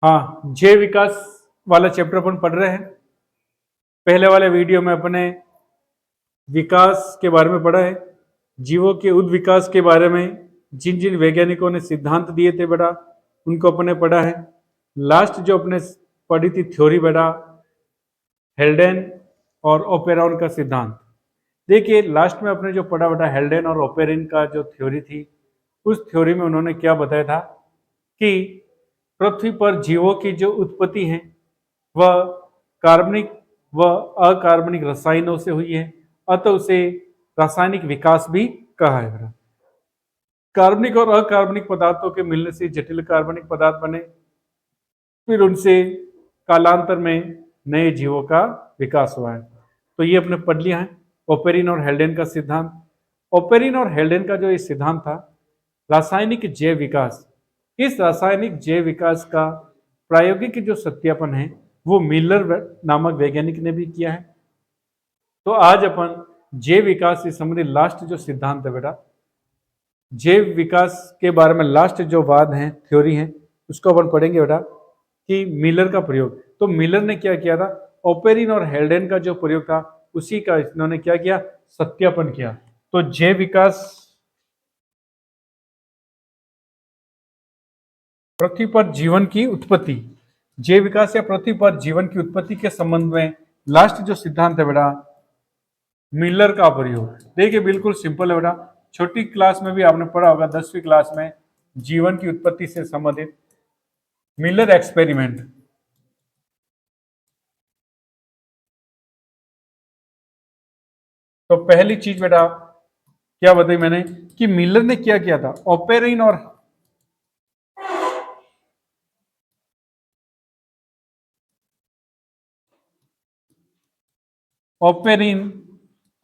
हाँ, जैव विकास वाला चैप्टर अपन पढ़ रहे हैं। पहले वाले वीडियो में अपने विकास के बारे में पढ़ा है, जीवों के उद विकास के बारे में जिन जिन वैज्ञानिकों ने सिद्धांत दिए थे बेटा, उनको अपने पढ़ा है। लास्ट जो अपने पढ़ी थी थ्योरी बेटा, हेल्डेन और ओपेरॉन का सिद्धांत। देखिए लास्ट में अपने जो पढ़ा बेटा हेल्डेन और ओपेरिन का जो थ्योरी थी, उस थ्योरी में उन्होंने क्या बताया था कि पृथ्वी पर जीवों की जो उत्पत्ति है वह कार्बनिक व अकार्बनिक रसायनों से हुई है, अतः उसे रासायनिक विकास भी कहा है। कार्बनिक और अकार्बनिक पदार्थों के मिलने से जटिल कार्बनिक पदार्थ बने, फिर उनसे कालांतर में नए जीवों का विकास हुआ है। तो ये अपने पढ़ लिया है ओपेरिन और हेल्डेन का सिद्धांत। ओपेरिन और हेल्डेन का जो ये सिद्धांत था रासायनिक जैव विकास, इस रासायनिक जैव विकास का प्रायोगिक जो सत्यापन है वो मिलर नामक वैज्ञानिक ने भी किया है। तो आज अपन जैव विकास से संबंधित लास्ट जो सिद्धांत है बेटा, जैव विकास के बारे में लास्ट जो वाद है, थ्योरी है, उसको अपन पढ़ेंगे बेटा कि मिलर का प्रयोग। तो मिलर ने क्या किया था, ओपेरिन और हेल्डेन का जो प्रयोग था उसी का इन्होंने क्या किया, सत्यापन किया। तो जैव विकास पृथ्वी पर जीवन की उत्पत्ति, जैव विकास या पृथ्वी पर जीवन की उत्पत्ति के संबंध में लास्ट जो सिद्धांत है बेटा मिलर का प्रयोग। देखिए बिल्कुल सिंपल है बेटा, छोटी क्लास में भी आपने पढ़ा होगा 10वीं क्लास में जीवन की उत्पत्ति से संबंधित मिलर एक्सपेरिमेंट। तो पहली चीज बेटा क्या बताई मैंने कि मिलर ने क्या किया था, ओपेरिन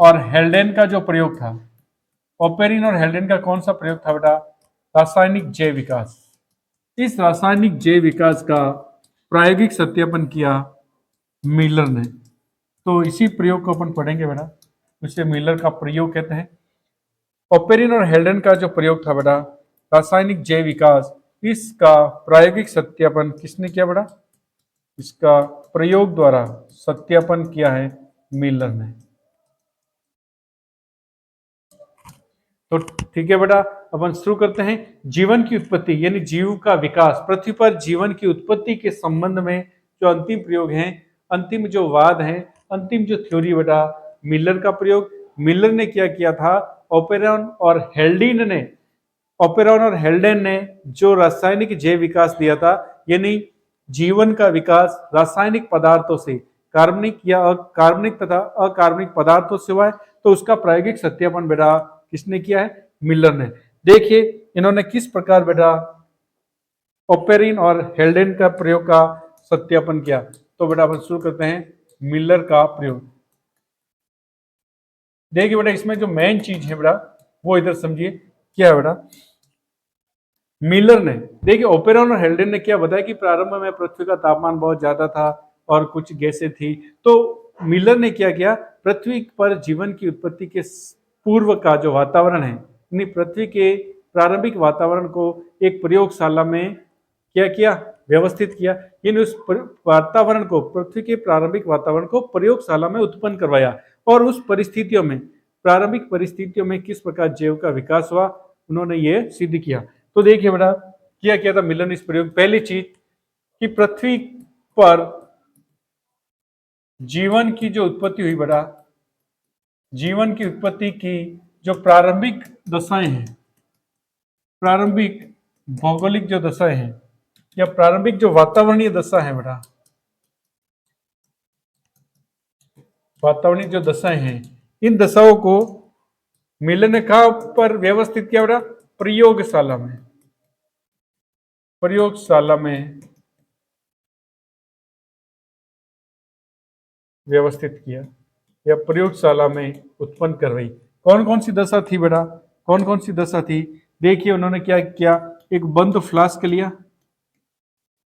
और हेल्डेन का जो प्रयोग था, ओपेरिन और हेल्डेन का कौन सा प्रयोग था बेटा, रासायनिक जैव विकास। इस रासायनिक जैव विकास का प्रायोगिक सत्यापन किया मिलर ने। तो इसी प्रयोग को अपन पढ़ेंगे बेटा, उसे मिलर का प्रयोग कहते हैं। ओपेरिन और हेल्डेन का जो प्रयोग था बेटा रासायनिक जैव विकास, इसका प्रायोगिक सत्यापन किसने किया बेटा, इसका प्रयोग द्वारा सत्यापन किया है मिलर ने। तो ठीक है बेटा, अपन शुरू करते हैं। जीवन की उत्पत्ति यानी जीव का विकास, पृथ्वी पर जीवन की उत्पत्ति के संबंध में जो अंतिम प्रयोग है, अंतिम जो वाद है, अंतिम जो थ्योरी बेटा मिलर का प्रयोग। मिलर ने क्या किया था, ओपेरॉन और हेल्डेन ने जो रासायनिक जैव विकास दिया था, यानी जीवन का विकास रासायनिक पदार्थों से, कार्बनिक या अकार्बनिक तथा अकार्बनिक पदार्थों से हुआ है। तो उसका प्रायोगिक सत्यापन बेटा किसने किया है, मिलर ने। देखिए इन्होंने किस प्रकार बेटा ओपेरिन और हेल्डेन का प्रयोग का सत्यापन किया। तो बेटा अपन शुरू करते हैं मिलर का प्रयोग। देखिए बेटा इसमें जो मेन चीज है बेटा वो इधर समझिए क्या है बेटा। मिलर ने देखिए ओपेरॉन और हेल्डेन ने क्या बताया कि प्रारंभ में पृथ्वी का तापमान बहुत ज्यादा था और कुछ गैसें थी। तो मिलर ने क्या किया, पृथ्वी पर जीवन की उत्पत्ति के पूर्व का जो वातावरण है, यानी पृथ्वी के प्रारंभिक वातावरण को एक प्रयोगशाला में क्या किया, व्यवस्थित किया। यानी उस वातावरण को, पृथ्वी के प्रारंभिक वातावरण को प्रयोगशाला में उत्पन्न करवाया और उस परिस्थितियों में, प्रारंभिक परिस्थितियों में किस प्रकार जैव का विकास हुआ, उन्होंने ये सिद्ध किया। तो देखिए बेटा क्या किया था मिलर ने इस प्रयोग। पहली चीज कि पृथ्वी पर जीवन की जो उत्पत्ति हुई बेटा, जीवन की उत्पत्ति की जो प्रारंभिक दशाएं हैं, प्रारंभिक भौगोलिक जो दशाएं हैं या प्रारंभिक जो वातावरणीय दशा है बेटा, वातावरणीय जो दशाएं हैं, इन दशाओं को मिलर ने कहां पर व्यवस्थित किया बेटा, प्रयोगशाला में। प्रयोगशाला में व्यवस्थित किया या प्रयोगशाला में उत्पन्न करवाई। कौन कौन सी दशा थी बेटा, कौन कौन सी दशा थी, देखिए उन्होंने क्या किया, एक बंद फ्लास्क लिया,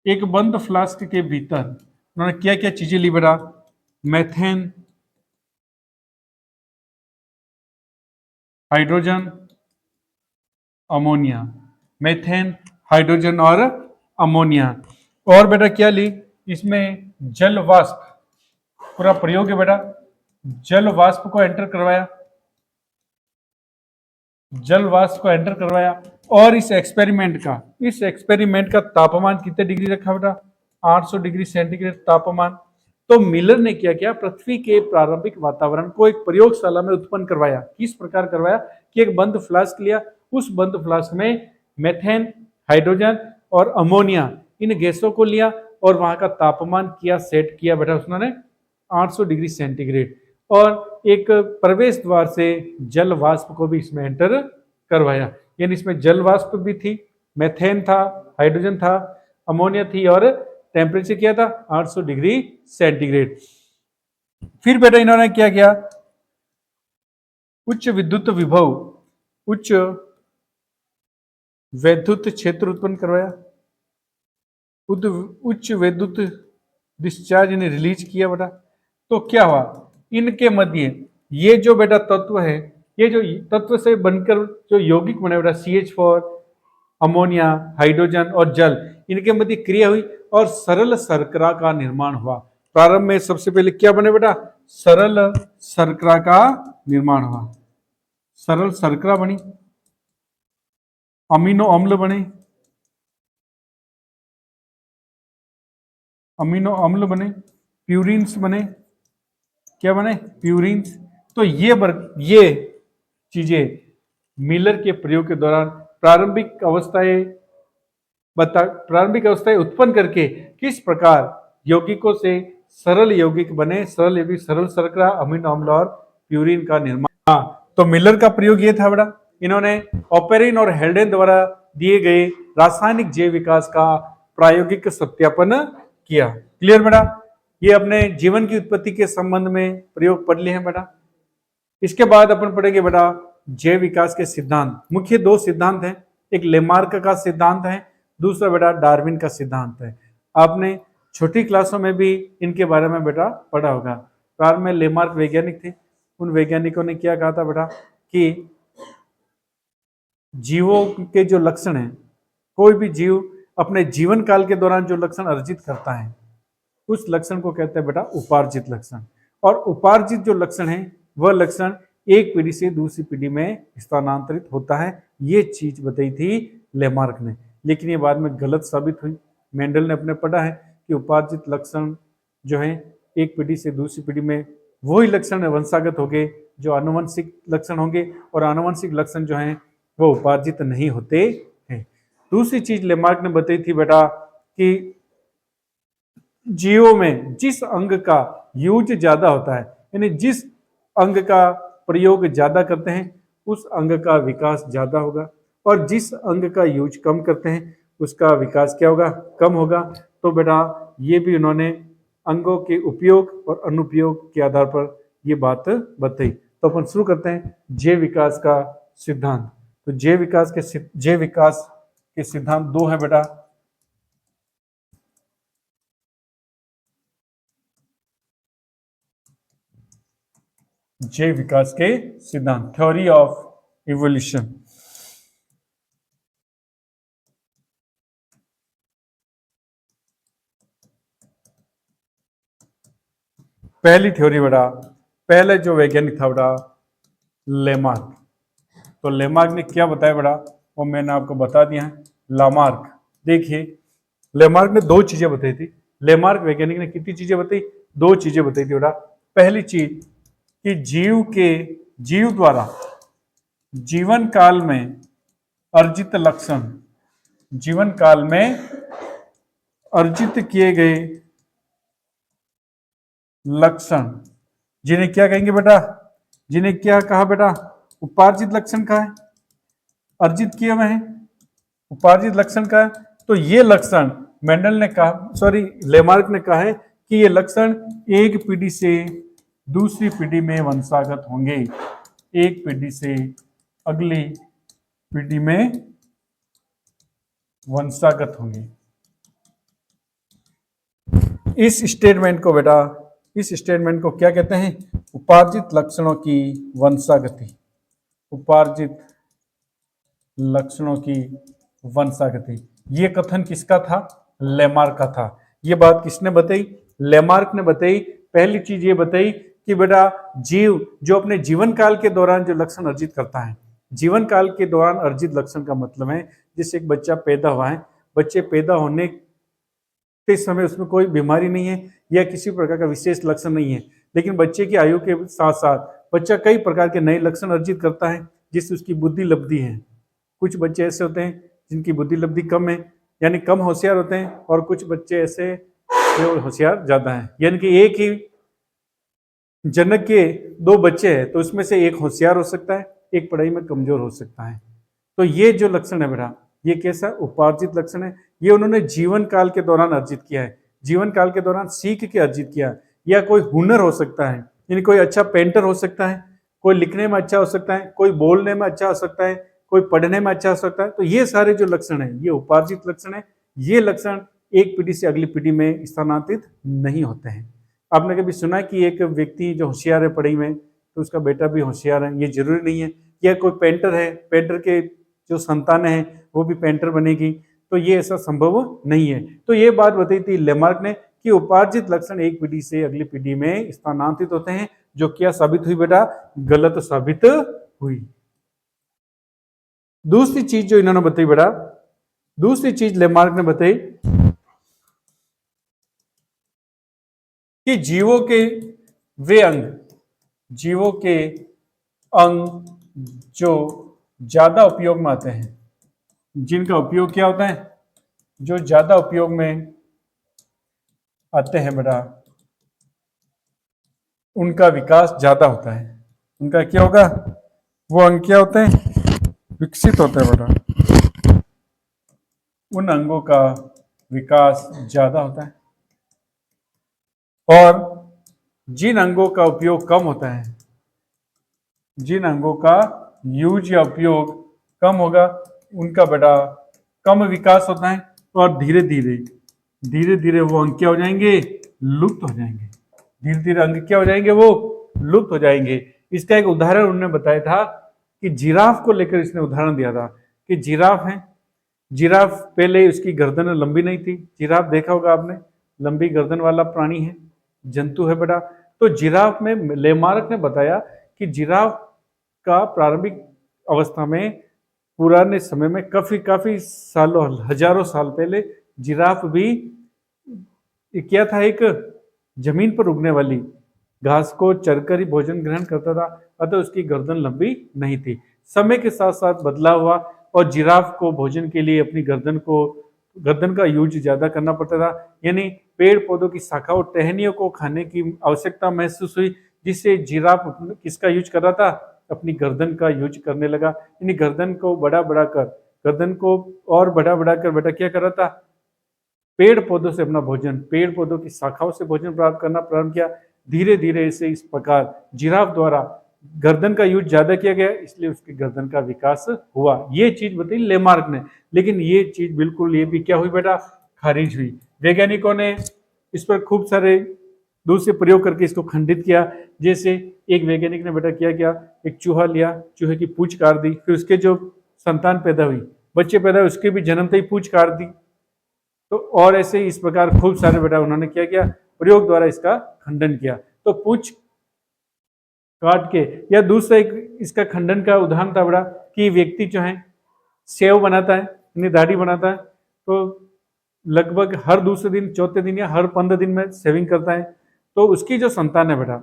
एक बंद फ्लास्क के भीतर उन्होंने क्या क्या चीजें ली बेटा, methane, hydrogen, ammonia, methane, hydrogen और अमोनिया। और बेटा क्या ली, इसमें जल वाष्प पूरा प्रयोग है बेटा, जल वाष्प को एंटर करवाया, जल वाष्प को एंटर करवाया और इस एक्सपेरिमेंट का तापमान कितने डिग्री रखा बेटा, 800 डिग्री सेंटीग्रेड तापमान। तो मिलर ने क्या किया, पृथ्वी के प्रारंभिक वातावरण को एक प्रयोगशाला में उत्पन्न करवाया। किस प्रकार करवाया कि एक बंद फ्लास्क लिया, उस बंद फ्लास्क में मेथेन, हाइड्रोजन और अमोनिया इन गैसों को लिया और वहां का तापमान किया, सेट किया बेटा उसने 800 डिग्री सेंटीग्रेड, और एक प्रवेश द्वार से जल वाष्प को भी इसमें एंटर करवाया। यानी इसमें जल वाष्प भी थी, मेथेन था, हाइड्रोजन था, अमोनिया थी और टेम्परेचर क्या था 800 डिग्री सेंटीग्रेड। फिर बेटा इन्होंने क्या किया, उच्च विद्युत विभव, उच्च वैद्युत क्षेत्र उत्पन्न करवाया, उच्च विद्युत डिस्चार्ज इन्हें रिलीज किया बेटा। तो क्या हुआ, इनके मध्य ये जो बेटा तत्व है, ये जो तत्व से बनकर जो यौगिक बने बेटा CH4, अमोनिया, हाइड्रोजन और जल, इनके मध्य क्रिया हुई और सरल शर्करा का निर्माण हुआ। प्रारंभ में सबसे पहले क्या बने बेटा, सरल शर्करा का निर्माण हुआ, सरल शर्करा बनी, अमीनो अम्ल बने, अमीनो अम्ल बने, प्यूरिन्स बने, क्या बने, प्यूरिन्स। तो ये चीजें मिलर के प्रयोग के दौरान प्रारंभिक अवस्थाएं उत्पन्न करके किस प्रकार यौगिकों से सरल यौगिक बने, सरल यौगिक, सरल शर्करा, अमीनो अम्ल और प्यूरिन का निर्माण। हाँ, तो मिलर का प्रयोग ये था बेटा, इन्होंने ओपेरिन और हेल्डेन द्वारा दिए गए रासायनिक जैव विकास का प्रायोगिक सत्यापन किया। क्लियर बेटा, ये अपने जीवन की उत्पत्ति के संबंध में प्रयोग पढ़ लिए हैं बेटा। इसके बाद अपन पढ़ेंगे बेटा जैव विकास के सिद्धांत। मुख्य दो सिद्धांत हैं, एक लेमार्क का सिद्धांत है, दूसरा बेटा डार्विन का सिद्धांत है। आपने छोटी क्लासों में भी इनके बारे में बेटा पढ़ा होगा। प्रारंभ में लेमार्क वैज्ञानिक थे, उन वैज्ञानिकों ने क्या कहा था बेटा कि जीवों के जो लक्षण हैं, कोई भी जीव अपने जीवन काल के दौरान जो लक्षण अर्जित करता है उस लक्षण को कहते हैं बेटा उपार्जित लक्षण। और उपार्जित जो लक्षण है वह लक्षण एक पीढ़ी से दूसरी पीढ़ी में स्थानांतरित होता है। ये चीज बताई थी लेमार्क ने, लेकिन ये बाद में गलत साबित हुई। मेंडल ने अपने पढ़ा है कि उपार्जित लक्षण जो है एक पीढ़ी से दूसरी पीढ़ी में वही लक्षण वंशागत होंगे जो आनुवंशिक लक्षण होंगे, और आनुवंशिक लक्षण जो हैं वो उपार्जित नहीं होते हैं। दूसरी चीज लेमार्क ने बताई थी बेटा कि जीवों में जिस अंग का यूज ज्यादा होता है, यानी जिस अंग का प्रयोग ज्यादा करते हैं उस अंग का विकास ज्यादा होगा, और जिस अंग का यूज कम करते हैं उसका विकास क्या होगा, कम होगा। तो बेटा ये भी उन्होंने अंगों के उपयोग और अनुपयोग के आधार पर ये बात बताई। तो अपन शुरू करते हैं जैव विकास का सिद्धांत। तो जैव विकास के सिद्धांत दो है बेटा। जैव विकास के सिद्धांत, थ्योरी ऑफ इवोल्यूशन। पहली थ्योरी बेटा, पहले जो वैज्ञानिक था बेटा लेमार्क। तो लेमार्क ने क्या बताया बेटा, वो मैंने आपको बता दिया है। लामार्क, देखिए लेमार्क ने दो चीजें बताई थी। लेमार्क वैज्ञानिक ने कितनी चीजें बताई, दो चीजें बताई थी बेटा। पहली चीज कि जीव द्वारा जीवन काल में अर्जित लक्षण, जीवन काल में अर्जित किए गए लक्षण, जिन्हें क्या कहेंगे बेटा, जिन्हें क्या कहा बेटा, उपार्जित लक्षण का है, अर्जित किए हुए हैं, उपार्जित लक्षण का है। तो ये लक्षण मेंडल ने कहा, लेमार्क ने कहा है कि ये लक्षण एक पीढ़ी से दूसरी पीढ़ी में वंशागत होंगे, एक पीढ़ी से अगली पीढ़ी में वंशागत होंगे। इस स्टेटमेंट को बेटा, इस स्टेटमेंट को क्या कहते हैं, उपार्जित लक्षणों की वंशागति, उपार्जित लक्षणों की वंशागति। ये कथन किसका था, लेमार्क का था। ये बात किसने बताई? लेमार्क ने बताई। पहली चीज ये बताई कि बेटा जीव जो अपने जीवन काल के दौरान जो लक्षण अर्जित करता है, जीवन काल के दौरान अर्जित लक्षण का मतलब है जैसे एक बच्चा पैदा हुआ है, बच्चे पैदा होने के समय उसमें कोई बीमारी नहीं है या किसी प्रकार का विशेष लक्षण नहीं है, लेकिन बच्चे की आयु के साथ साथ बच्चा कई प्रकार के नए लक्षण अर्जित करता है जिससे उसकी बुद्धि लब्धि है। कुछ बच्चे ऐसे होते हैं जिनकी बुद्धि लब्धि कम है, यानी कम होशियार होते हैं, और कुछ बच्चे ऐसे जो होशियार ज्यादा हैं, यानी कि एक ही जनक के दो बच्चे हैं तो उसमें से एक होशियार हो सकता है, एक पढ़ाई में कमजोर हो सकता है। तो ये जो लक्षण है बेटा, ये कैसा उपार्जित लक्षण है? ये उन्होंने जीवन काल के दौरान अर्जित किया है, जीवन काल के दौरान सीख के अर्जित किया। या कोई हुनर हो सकता है, यानी कोई अच्छा पेंटर हो सकता है, कोई लिखने में अच्छा हो सकता है, कोई बोलने में अच्छा हो सकता है, कोई पढ़ने में अच्छा हो सकता है। तो ये सारे जो लक्षण है ये उपार्जित लक्षण है। ये लक्षण एक पीढ़ी से अगली पीढ़ी में स्थानांतरित नहीं होते हैं। आपने कभी सुना कि एक व्यक्ति जो होशियार है पढ़ाई में तो उसका बेटा भी होशियार है? ये जरूरी नहीं है। या कोई पेंटर है, पेंटर के जो संतानें हैं वो भी पेंटर बनेगी, तो ये ऐसा संभव नहीं है। तो ये बात बताई थी लेमार्क ने कि उपार्जित लक्षण एक पीढ़ी से अगली पीढ़ी में स्थानांतरित होते हैं, जो क्या साबित हुई बेटा? गलत साबित हुई। दूसरी चीज जो इन्होंने बताई बेटा, दूसरी चीज लेमार्क ने बताई कि जीवों के वे अंग, जीवों के अंग जो ज्यादा उपयोग में आते हैं, जिनका उपयोग क्या होता है, जो ज्यादा उपयोग में आते हैं बेटा, उनका विकास ज्यादा होता है। उनका क्या होगा? वो अंग क्या होते हैं? विकसित होते हैं बेटा। उन अंगों का विकास ज्यादा होता है, और जिन अंगों का उपयोग कम होता है, जिन अंगों का यूज या उपयोग कम होगा, उनका बेटा कम विकास होता है, और धीरे धीरे वो अंग क्या हो जाएंगे? लुप्त हो जाएंगे। धीरे धीरे अंग क्या हो जाएंगे? वो लुप्त हो जाएंगे। इसका एक उदाहरण उन्होंने बताया था कि जिराफ को लेकर इसने उदाहरण दिया था कि जिराफ है, जिराफ पहले उसकी गर्दन लंबी नहीं थी। जिराफ देखा होगा आपने, लंबी गर्दन वाला प्राणी है, जंतु है बेटा। तो जिराफ में लेमार्क ने बताया कि जिराफ का प्रारंभिक अवस्था में, पुराने समय में, काफी काफी सालों, हजारों साल पहले जिराफ भी क्या था? एक जमीन पर उगने वाली घास को चरकर ही भोजन ग्रहण करता था, अतः उसकी गर्दन लंबी नहीं थी। समय के साथ साथ बदलाव हुआ और जिराफ को भोजन के लिए अपनी गर्दन का यूज ज्यादा करना पड़ता था, यानी पेड़ पौधों की शाखाओं टहनियों को खाने की आवश्यकता महसूस हुई, जिससे जिराफ किसका यूज कर रहा था? अपनी गर्दन का यूज करने लगा। यानी गर्दन को बढ़ा बढ़ा कर, गर्दन को और बढ़ा बढ़ा कर बेटा क्या कर रहा था? पेड़ पौधों से अपना भोजन, पेड़ पौधों की शाखाओं से भोजन प्राप्त करना प्रारंभ किया। धीरे धीरे इसे इस प्रकार जिराफ द्वारा गर्दन का यूज ज्यादा किया गया, इसलिए उसकी गर्दन का विकास हुआ। ये चीज बताई लेमार्क ने, लेकिन ये चीज बिल्कुल ये भी क्या हुई बेटा? खारिज हुई। वैज्ञानिकों ने इस पर खूब सारे दूसरे प्रयोग करके इसको खंडित किया। जैसे एक वैज्ञानिक ने बेटा क्या किया, एक चूहा लिया, चूहे की पूंछ काट दी, फिर उसके जो संतान पैदा हुई, बच्चे पैदा हुए, उसके भी जन्मते ही पूंछ काट दी। तो और ऐसे इस प्रकार खूब सारे बेटा उन्होंने क्या किया? प्रयोग द्वारा इसका खंडन किया। तो पूंछ काट के, या दूसरा एक इसका खंडन का उदाहरण था बेटा कि व्यक्ति जो है सेव बनाता है, यानी दाढ़ी बनाता है, तो लगभग हर दूसरे दिन, चौथे दिन या हर 15 दिन में सेविंग करता है, तो उसकी जो संतान है बेटा,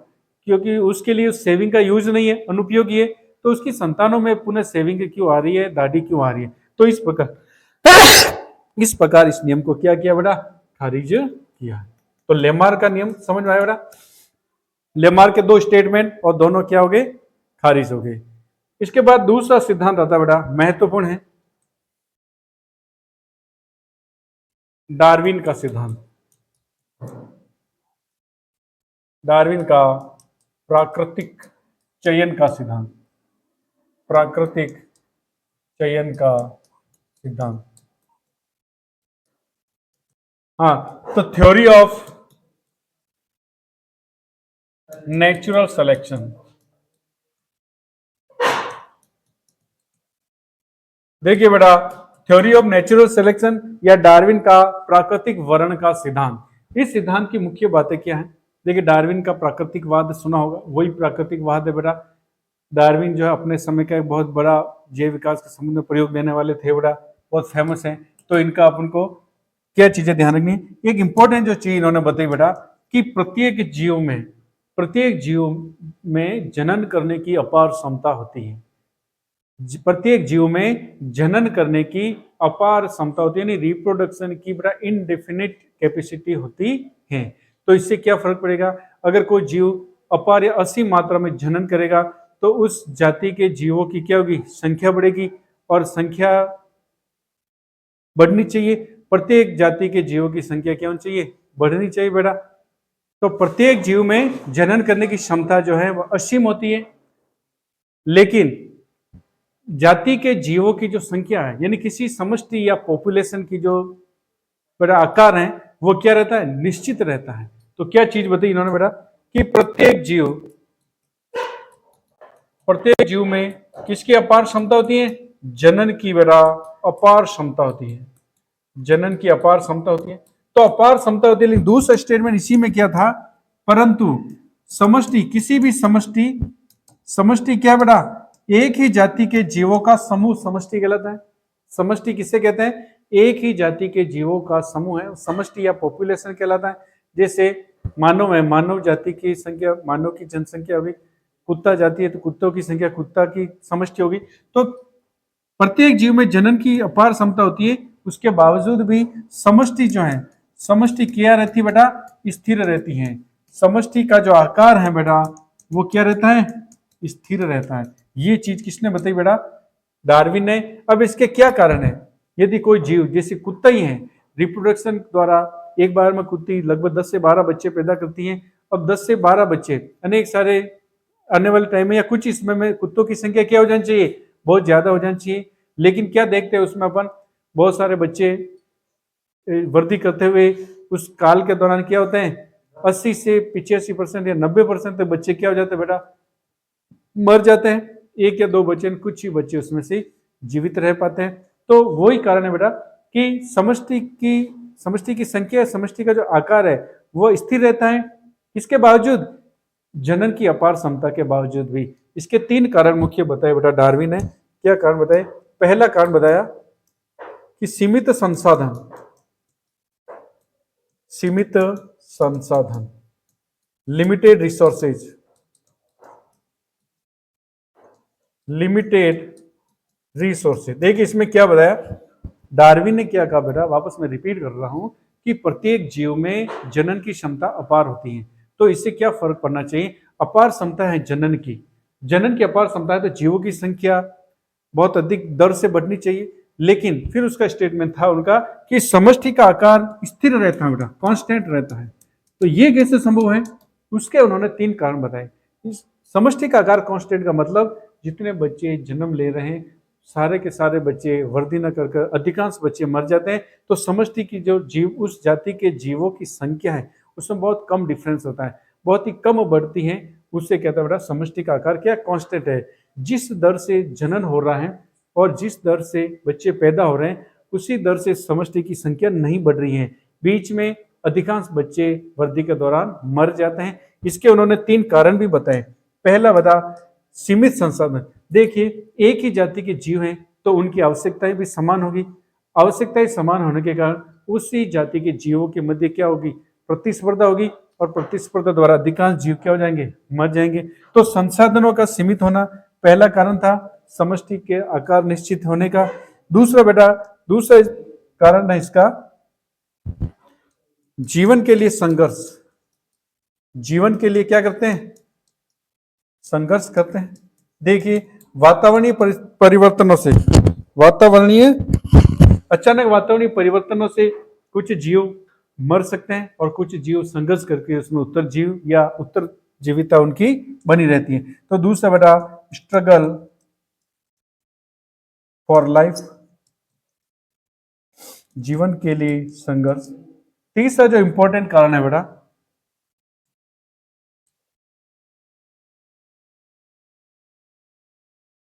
क्योंकि उसके लिए सेविंग का यूज नहीं है, अनुपयोगी है, तो उसकी संतानों में पुनः सेविंग क्यों आ रही है, दाढ़ी क्यों आ रही है? तो इस प्रकार इस नियम को क्या किया बेटा? खारिज किया। तो लेमार्क का नियम समझ में आया बेटा? लेमार्क के दो स्टेटमेंट और दोनों क्या हो गए? खारिज हो गए। इसके बाद दूसरा सिद्धांत आता बेटा, महत्वपूर्ण है, डार्विन का सिद्धांत। डार्विन का प्राकृतिक चयन का सिद्धांत, प्राकृतिक चयन का सिद्धांत। हाँ, तो थ्योरी ऑफ नेचुरल सिलेक्शन। देखिए बेटा, थ्योरी ऑफ नेचुरल सिलेक्शन या डार्विन का प्राकृतिक वर्ण का सिद्धांत। इस सिद्धांत की मुख्य बातें क्या है? देखिए, डार्विन का प्राकृतिकवाद सुना होगा, वही प्राकृतिकवाद है बेटा। डार्विन जो है अपने समय का एक बहुत बड़ा जैव विकास के संबंध में प्रयोग देने वाले थे बेटा, बहुत फेमस है। तो इनका अपन को क्या चीजें ध्यान रखनी, एक इंपॉर्टेंट जो चीज इन्होंने बताई बेटा कि प्रत्येक जीव में जनन करने की अपार क्षमता होती है। प्रत्येक जीव में जनन करने की अपार क्षमता होती है, यानी रिप्रोडक्शन की बड़ा इनडेफिनिट कैपेसिटी होती है। तो इससे क्या फर्क पड़ेगा? अगर कोई जीव अपार या असीम मात्रा में जनन करेगा तो उस जाति के जीवों की क्या होगी? संख्या बढ़ेगी, और संख्या बढ़नी चाहिए। प्रत्येक जाति के जीवों की संख्या क्या होनी चाहिए? बढ़नी चाहिए बेटा। तो प्रत्येक जीव में जनन करने की क्षमता जो है वह असीम होती है, लेकिन जाति के जीवों की जो संख्या है, यानी किसी समष्टि या पॉपुलेशन की जो बड़ा आकार है, वो क्या रहता है? निश्चित रहता है। तो क्या चीज बताई इन्होंने बेटा कि प्रत्येक जीव में किसकी अपार क्षमता होती है? जनन की बेटा अपार क्षमता होती है। जनन की अपार क्षमता होती है। तो अपार क्षमता होती है, लेकिन दूसरा स्टेटमेंट इसी में क्या था? परंतु समष्टि, किसी भी समष्टि क्या बेटा? एक ही जाति के जीवों का समूह समष्टि कहलाता है। समष्टि किसे कहते हैं? एक ही जाति के जीवों का समूह है, समष्टि या पॉपुलेशन कहलाता है। जैसे मानव है, मानव जाति की संख्या, मानव की जनसंख्या होगी। कुत्ता जाति है तो कुत्तों की संख्या कुत्ता की समष्टि होगी। तो प्रत्येक जीव में जनन की अपार क्षमता होती है, उसके बावजूद भी समष्टि जो है, समष्टि क्या रहती है बेटा? स्थिर रहती है। समष्टि का जो आकार है बेटा वो क्या रहता है? स्थिर रहता है। ये चीज किसने बताई बेटा? डार्विन ने। अब इसके क्या कारण है? यदि कोई जीव जैसे कुत्ता ही है, रिप्रोडक्शन द्वारा एक बार में कुत्ती लगभग 10 से 12 बच्चे पैदा करती हैं। अब 10 से 12 बच्चे अनेक सारे आने वाले टाइम में या कुछ इसमें में कुत्तों की संख्या क्या हो जानी चाहिए? बहुत ज्यादा हो जानी चाहिए। लेकिन क्या देखते हैं उसमें अपन? बहुत सारे बच्चे वृद्धि करते हुए उस काल के दौरान क्या होते हैं? 80 से 85% या 90% तक बच्चे क्या हो जाते हैं बेटा? मर जाते हैं। एक या दो बच्चे, कुछ ही बच्चे उसमें से जीवित रह पाते हैं। तो वही कारण है बेटा कि समष्टि की संख्या, समष्टि का जो आकार है वो स्थिर रहता है। इसके बावजूद, जनन की अपार क्षमता के बावजूद भी। इसके 3 कारण मुख्य बताए बेटा डार्विन ने। क्या कारण बताए? पहला कारण बताया कि सीमित संसाधन, लिमिटेड रिसोर्सेज, देखिए इसमें क्या बताया डार्विन ने? क्या कहा बेटा? वापस मैं रिपीट कर रहा हूं कि प्रत्येक जीव में जनन की क्षमता अपार होती है। तो इससे क्या फर्क पड़ना चाहिए? अपार क्षमता है जनन की अपार क्षमता है, तो जीवों की संख्या बहुत अधिक दर से बढ़नी चाहिए। लेकिन फिर उसका स्टेटमेंट था उनका कि समष्टि का आकार स्थिर रहता है बेटा, कांस्टेंट रहता है। तो ये कैसे संभव है? उसके उन्होंने 3 कारण बताए। इस समष्टि का आकार कांस्टेंट का मतलब, जितने बच्चे जन्म ले रहे हैं सारे के सारे बच्चे वृद्धि न कर कर अधिकांश बच्चे मर जाते हैं। तो समष्टि की जो जीव, उस जाति के जीवों की संख्या है उसमें बहुत कम डिफरेंस होता है, बहुत ही कम बढ़ती है। उससे कहता है बेटा समष्टि का आकार क्या? कांस्टेंट है। जिस दर से जनन हो रहा है और जिस दर से बच्चे पैदा हो रहे हैं उसी दर से समष्टि की संख्या नहीं बढ़ रही है। बीच में अधिकांश बच्चे वृद्धि के दौरान मर जाते हैं। इसके उन्होंने 3 कारण भी बताए। पहला बता सीमित संसाधन। देखिए, एक ही जाति के जीव हैं तो उनकी आवश्यकताएं भी समान होगी। आवश्यकताएं समान होने के कारण उसी जाति के जीवों के मध्य क्या होगी? प्रतिस्पर्धा होगी, और प्रतिस्पर्धा द्वारा अधिकांश जीव क्या हो जाएंगे? मर जाएंगे। तो संसाधनों का सीमित होना पहला कारण था, समष्टि के आकार निश्चित होने का। दूसरा कारण है इसका जीवन के लिए संघर्ष। जीवन के लिए क्या करते हैं? संघर्ष करते हैं। देखिए, वातावरणीय अचानक वातावरणीय परिवर्तनों से कुछ जीव मर सकते हैं और कुछ जीव संघर्ष करके उसमें उत्तर जीविता उनकी बनी रहती है। तो दूसरा बेटा स्ट्रगल फॉर लाइफ, जीवन के लिए संघर्ष। तीसरा जो इंपॉर्टेंट कारण है बेटा,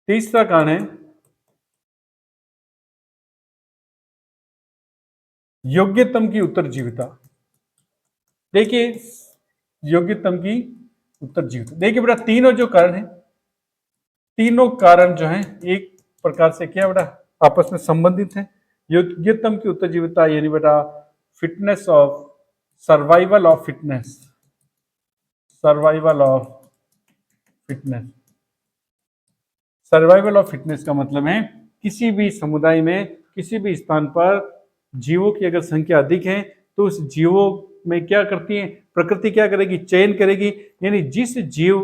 तीसरा कारण है योग्यतम की उत्तरजीविता। देखिए योग्यतम की उत्तरजीविता, देखिए बेटा तीनों जो कारण है, तीनों कारण जो हैं एक प्रकार से क्या बेटा आपस में संबंधित हैं। योग्यतम की उत्तरजीविता यानी बेटा fitness of survival of fitness, survival of fitness. Survival of fitness का मतलब है किसी भी समुदाय में किसी भी स्थान पर जीवों की अगर संख्या अधिक है तो उस जीवों में क्या करती है प्रकृति, क्या करेगी चयन करेगी, यानी जिस जीव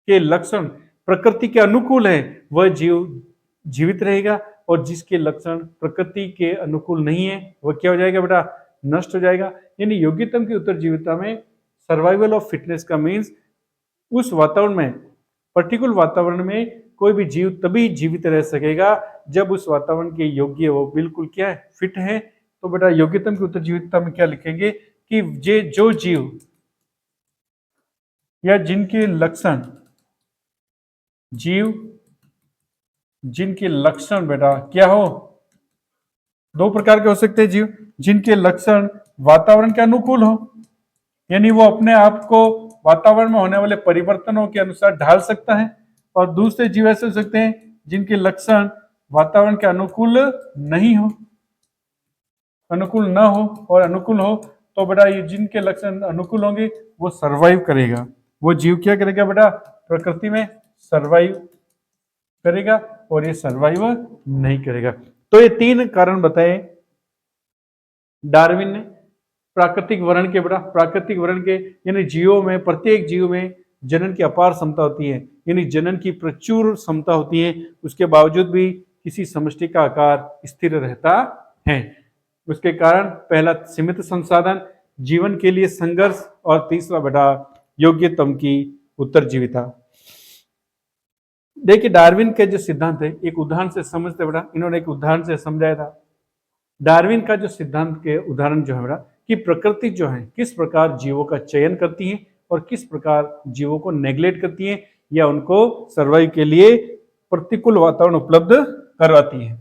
के लक्षण प्रकृति के अनुकूल है वह जीव जीवित रहेगा और जिसके लक्षण प्रकृति के अनुकूल नहीं है वह क्या हो जाएगा बेटा नष्ट हो जाएगा। यानी योग्यतम की उत्तरजीविता में सर्वाइवल ऑफ फिटनेस का मीन्स उस वातावरण में, पर्टिकुलर वातावरण में कोई भी जीव तभी जीवित रह सकेगा जब उस वातावरण के योग्य वो बिल्कुल क्या है फिट है। तो बेटा योग्यतम की उत्तरजीविता में क्या लिखेंगे कि जो जीव या जिनके लक्षण, जीव जिनके लक्षण बेटा क्या हो, दो प्रकार के हो सकते हैं जीव, जिनके लक्षण वातावरण के अनुकूल हो, यानी वो अपने आप को वातावरण में होने वाले परिवर्तनों के अनुसार ढाल सकता है, और दूसरे जीव ऐसे हो सकते हैं जिनके लक्षण वातावरण के अनुकूल नहीं हो, अनुकूल ना हो और अनुकूल हो। तो बेटा ये जिनके लक्षण अनुकूल होंगे वो सरवाइव करेगा, वो जीव क्या करेगा बेटा प्रकृति में सरवाइव करेगा और ये सरवाइव नहीं करेगा। तो ये तीन कारण बताए डार्विन ने प्राकृतिक वर्ण के, बेटा प्राकृतिक वर्ण के यानी जीवों में प्रत्येक जीव में जनन की अपार क्षमता होती है, यानी जनन की प्रचुर क्षमता होती है, उसके बावजूद भी किसी समष्टि का आकार स्थिर रहता है। उसके कारण पहला सीमित संसाधन, जीवन के लिए संघर्ष, और तीसरा बेटा योग्यतम की उत्तरजीविता। देखिए डार्विन के जो सिद्धांत है एक उदाहरण से समझते बेटा, इन्होंने एक उदाहरण से समझाया था। डार्विन का जो सिद्धांत के उदाहरण जो है बेटा कि प्रकृति जो है किस प्रकार जीवों का चयन करती है और किस प्रकार जीवों को नेग्लेक्ट करती है या उनको सर्वाइव के लिए प्रतिकूल वातावरण उपलब्ध करवाती है।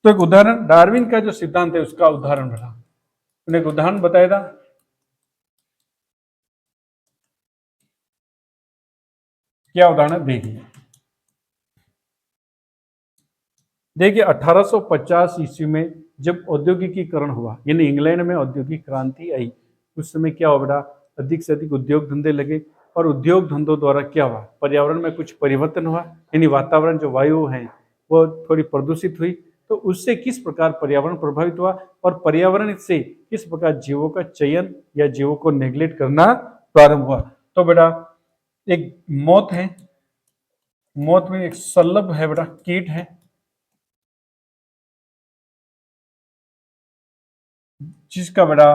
तो एक उदाहरण डार्विन का जो सिद्धांत है उसका उदाहरण बेटा, एक उदाहरण बताया था। क्या उदाहरण देखिए 1850 ईस्वी में जब औद्योगिकीकरण हुआ, यानी इंग्लैंड में औद्योगिक क्रांति आई, उस समय क्या हुआ बेटा अधिक से अधिक उद्योग धंधे लगे, और उद्योग धंधों द्वारा क्या हुआ पर्यावरण में कुछ परिवर्तन हुआ, यानी वातावरण जो वायु है वो थोड़ी प्रदूषित हुई। तो उससे किस प्रकार पर्यावरण प्रभावित हुआ और पर्यावरण से किस प्रकार जीवों का चयन या जीवों को नेग्लेक्ट करना प्रारंभ हुआ। तो बेटा एक मौत है, मौत में एक शलभ है बेटा कीट है, जिसका बेटा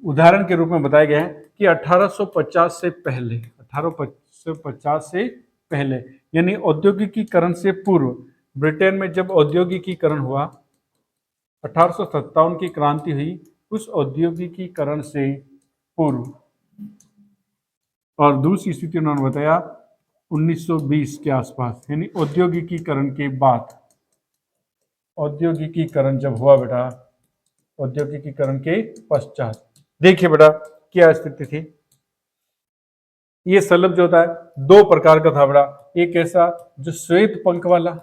उदाहरण के रूप में बताया गया है कि 1850 से पहले, 1850 से पहले यानी औद्योगिकीकरण से पूर्व ब्रिटेन में जब औद्योगिकीकरण हुआ, 1857 की क्रांति हुई, उस औद्योगिकीकरण से पूर्व, और दूसरी स्थिति उन्होंने बताया 1920 के आसपास, यानी औद्योगिकीकरण के बाद, औद्योगिकीकरण जब हुआ बेटा, औद्योगिकीकरण के पश्चात देखिए बेटा क्या स्थिति थी। ये शलभ जो होता है दो प्रकार का था बेटा, एक ऐसा जो श्वेत पंख वाला,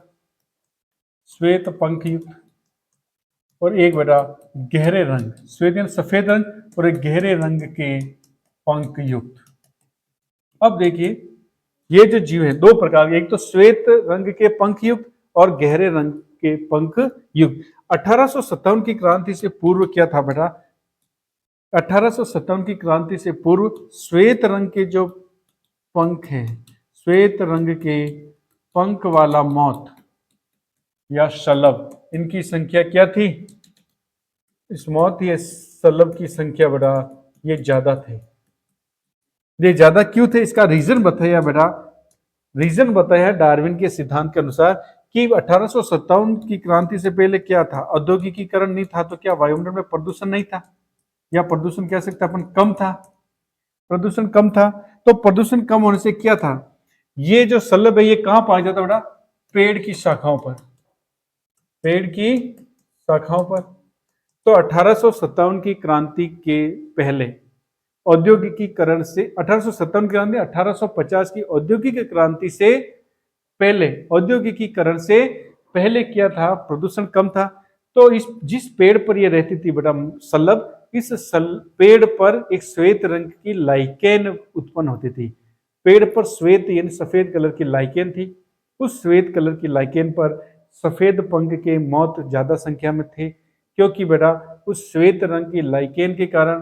श्वेत पंख युक्त, और एक बेटा गहरे रंग, श्वेत यानी सफेद रंग और एक गहरे रंग के पंख युक्त। अब देखिए ये जो जीव है दो प्रकार के, एक तो श्वेत रंग के पंख युक्त और गहरे रंग के पंख युक्त। 1857 की क्रांति से पूर्व क्या था बेटा, 1857 की क्रांति से पूर्व श्वेत रंग के जो पंख हैं, श्वेत रंग के पंख वाला मौत या शलभ, इनकी संख्या क्या थी, इस मौत या शलभ की संख्या बेटा ये ज्यादा थे। ये ज्यादा क्यों थे इसका रीजन बताया बेटा, रीजन बताया डार्विन के सिद्धांत के अनुसार कि 1857 की क्रांति से पहले क्या था, औद्योगिकीकरण नहीं था, तो क्या वायुमंडल में प्रदूषण नहीं था, या प्रदूषण कह सकते अपन कम था, प्रदूषण कम था। तो प्रदूषण कम होने से क्या था, ये जो शलभ है ये कहां पाया जाता बेटा, पेड़ की शाखाओं पर, पेड़ की शाखाओं पर। तो 1857 की क्रांति के पहले औद्योगिकीकरण से 1857 की क्रांति 1850 की औद्योगिक क्रांति से पहले औद्योगिकीकरण से पहले क्या था, प्रदूषण कम था। तो इस जिस पेड़ पर ये रहती थी बेटा सल्लभ, इस पेड़ पर एक श्वेत रंग की लाइकेन उत्पन्न होती थी। पेड़ पर श्वेत यानी सफेद कलर की लाइकेन थी। उस श्वेत कलर की लाइकेन पर सफेद पंख के मौत ज्यादा संख्या में थे, क्योंकि बेटा उस श्वेत रंग की लाइकेन के कारण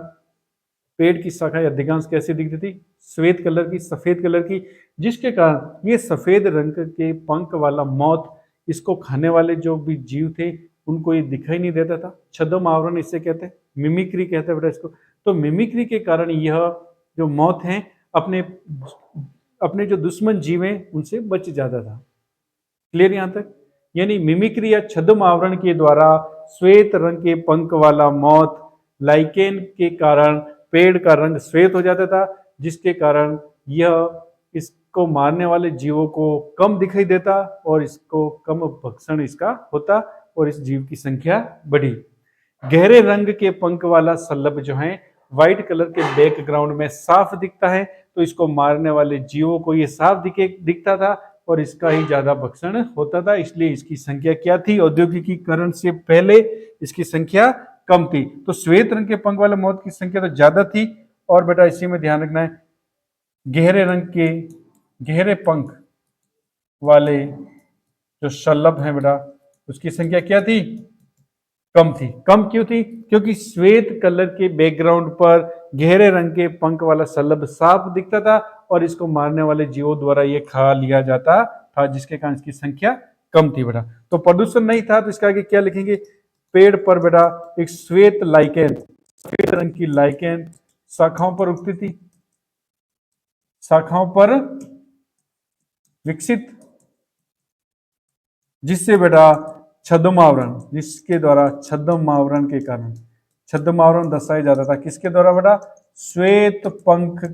पेड़ की शाखाएं अधिकांश कैसी दिखती थी, श्वेत कलर की, सफेद कलर की, जिसके कारण ये सफेद रंग के पंख वाला मौत, इसको खाने वाले जो भी जीव थे उनको ये दिखाई नहीं देता था। छद्म आवरण इसे कहते हैं, मिमिक्री कहते हैं बेटा इसको। तो मिमिक्री के कारण यह जो मौत है अपने अपने जो दुश्मन जीव हैं उनसे बच जाता था। क्लियर यहां तक? यानी मिमिक्री या छद्म आवरण के द्वारा श्वेत रंग के पंख वाला मौत, लाइकेन के कारण पेड़ का रंग श्वेत हो जाता था, जिसके कारण यह इसको मारने वाले जीवों को कम दिखाई देता और इसको कम भक्षण इसका होता और इस जीव की संख्या बढ़ी। गहरे रंग के पंख वाला सल्लभ जो है व्हाइट कलर के बैकग्राउंड में साफ दिखता है, तो इसको मारने वाले जीवों को ये साफ दिखता था और इसका ही ज्यादा भक्षण होता था। इसलिए इसकी संख्या क्या थी, औद्योगिकीकरण से पहले इसकी संख्या कम थी। तो श्वेत रंग के पंख वाले मौत की संख्या तो ज्यादा थी। और बेटा इसी में ध्यान रखना है, गहरे रंग के गहरे पंख वाले जो शलभ है बेटा उसकी संख्या क्या थी, कम थी। कम क्यों थी? क्योंकि श्वेत कलर के बैकग्राउंड पर गहरे रंग के पंख वाला शलभ साफ दिखता था और इसको मारने वाले जीवों द्वारा ये खा लिया जाता था, जिसके कारण इसकी संख्या कम थी बेटा। तो प्रदूषण नहीं था, तो इसका आगे क्या लिखेंगे, पेड़ पर बेटा एक श्वेत लाइकेन, सफेद रंग की लाइकेन शाखाओं पर उगती थी, शाखाओं पर विकसित, जिससे बेटा छद्म आवरण, जिसके द्वारा छद्म आवरण के कारण छद्म आवरण दर्शाया जाता था, किसके द्वारा बेटा, श्वेत पंख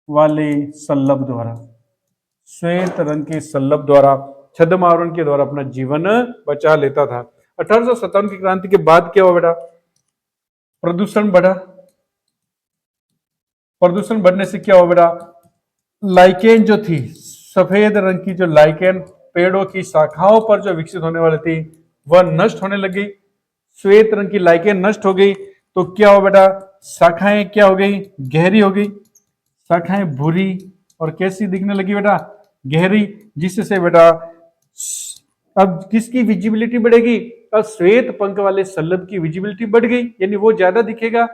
वाले सल्लभ द्वारा, श्वेत रंग के सल्लभ द्वारा, छद्म आवरण के द्वारा अपना जीवन बचा लेता था। 1857 की क्रांति के बाद क्या हुआ बेटा, प्रदूषण बढ़ा। प्रदूषण बढ़ने से क्या हुआ बेटा, लाइकेन जो थी, सफेद रंग की जो लाइकेन पेड़ों की शाखाओं पर जो विकसित होने वाली थी वह नष्ट होने लगी। श्वेत रंग की लाइकेन नष्ट हो गई तो क्या हुआ बेटा, शाखाएं क्या हो गई, गहरी हो गई, शाखाएं भूरी और कैसी दिखने लगी बेटा, गहरी, जिससे बेटा अब किसकी विजिबिलिटी बढ़ेगी, अब श्वेत पंख वाले सल्लभ की विजिबिलिटी बढ़ गई, यानी वो ज्यादा दिखेगा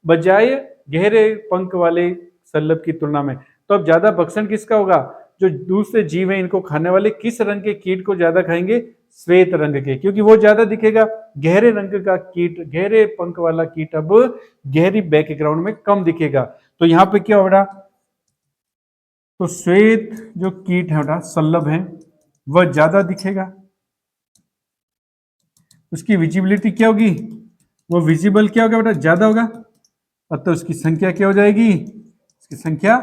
बजाय गहरे पंख वाले सल्लभ की तुलना में। तो अब ज्यादा भक्षण किसका होगा, जो दूसरे जीव हैं इनको खाने वाले किस रंग के कीट को ज्यादा खाएंगे, श्वेत रंग के, क्योंकि वो ज्यादा दिखेगा। गहरे रंग का कीट, गहरे पंख वाला कीट अब गहरी बैकग्राउंड में कम दिखेगा। तो यहाँ पे क्या होगा, तो श्वेत जो कीट है बेटा सल्लभ है वह ज्यादा दिखेगा, उसकी विजिबिलिटी क्या होगी, वो विजिबल क्या होगा बेटा, ज्यादा होगा, अतः उसकी संख्या क्या हो जाएगी, उसकी संख्या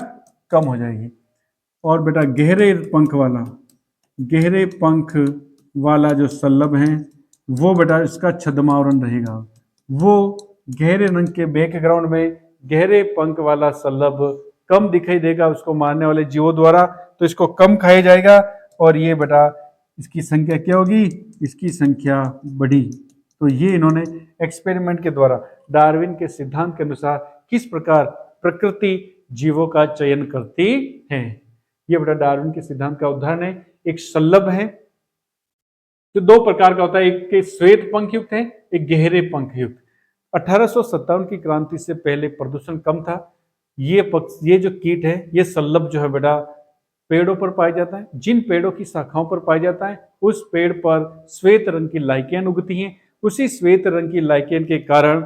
कम हो जाएगी। और बेटा गहरे पंख वाला जो सल्लभ है वो बेटा इसका छद्मावरण रहेगा, वो गहरे रंग के बैकग्राउंड में गहरे पंख वाला सल्लभ कम दिखाई देगा उसको मारने वाले जीवों द्वारा, तो इसको कम खाया जाएगा और ये बेटा इसकी संख्या क्या होगी, इसकी संख्या बढ़ी। तो ये इन्होंने एक्सपेरिमेंट के द्वारा डार्विन के सिद्धांत के अनुसार किस प्रकार प्रकृति जीवों का चयन करती है, ये बेटा डार्विन के सिद्धांत का उदाहरण है। एक सल्लभ है जो दो प्रकार का होता है, एक के श्वेत पंख युक्त है, एक गहरे पंख युक्त। 1857 की क्रांति से पहले प्रदूषण कम था। ये जो कीट है, ये सल्लभ जो है बेटा पेड़ों पर पाया जाता है, जिन पेड़ों की शाखाओं पर पाया जाता है उस पेड़ पर श्वेत रंग की लाइकेन उगती हैं। उसी श्वेत रंग की लाइकेन के कारण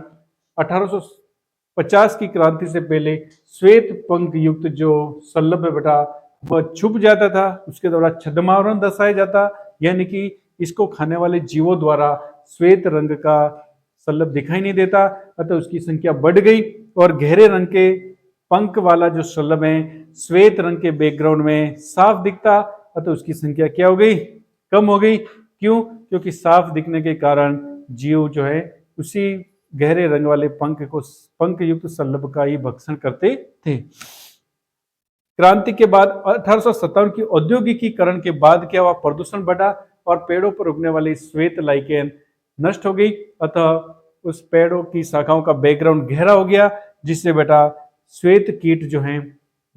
1850 की क्रांति से पहले श्वेत पंख युक्त जो सल्लभ है बेटा वह छुप जाता था, उसके द्वारा छद्मावरण दर्शाया जाता, यानी कि इसको खाने वाले जीवों द्वारा श्वेत रंग का सल्लभ दिखाई नहीं देता, अतः उसकी संख्या बढ़ गई और गहरे रंग के पंख वाला जो सल्लभ है श्वेत रंग के बैकग्राउंड में साफ दिखता, अतः उसकी संख्या क्या हो गई, कम हो गई। क्यों? क्योंकि साफ दिखने के कारण जीव जो है उसी गहरे रंग वाले पंख युक्त शलभ का ही भक्षण करते थे। क्रांति के बाद 1857 की औद्योगिकीकरण के बाद क्या हुआ, प्रदूषण बढ़ा और पेड़ों पर उगने वाली श्वेत लाइकेन नष्ट हो गई, अतः उस पेड़ों की शाखाओं का बैकग्राउंड गहरा हो गया, जिससे बेटा श्वेत कीट जो हैं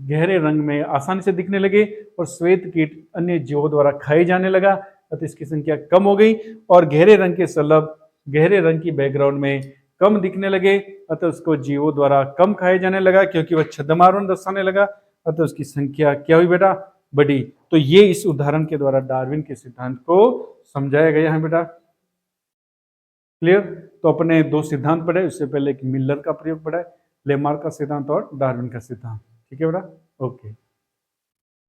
गहरे रंग में आसानी से दिखने लगे और श्वेत कीट अन्य जीवों द्वारा खाए जाने लगा, अतः इसकी संख्या कम हो गई और गहरे रंग के शलभ गहरे रंग की बैकग्राउंड में कम दिखने लगे, अतः उसको जीवों द्वारा कम खाया जाने लगा क्योंकि वह छद्म दर्शाने लगा, अतः उसकी संख्या क्या हुई बेटा, बढ़ी। तो ये इस उदाहरण के द्वारा डार्विन के सिद्धांत को समझाया गया है बेटा। क्लियर। तो अपने दो सिद्धांत पढ़े, उससे पहले एक मिलर का प्रयोग पढ़ा है, लेमार्क का सिद्धांत और डार्विन का सिद्धांत। ठीक है बेटा, ओके।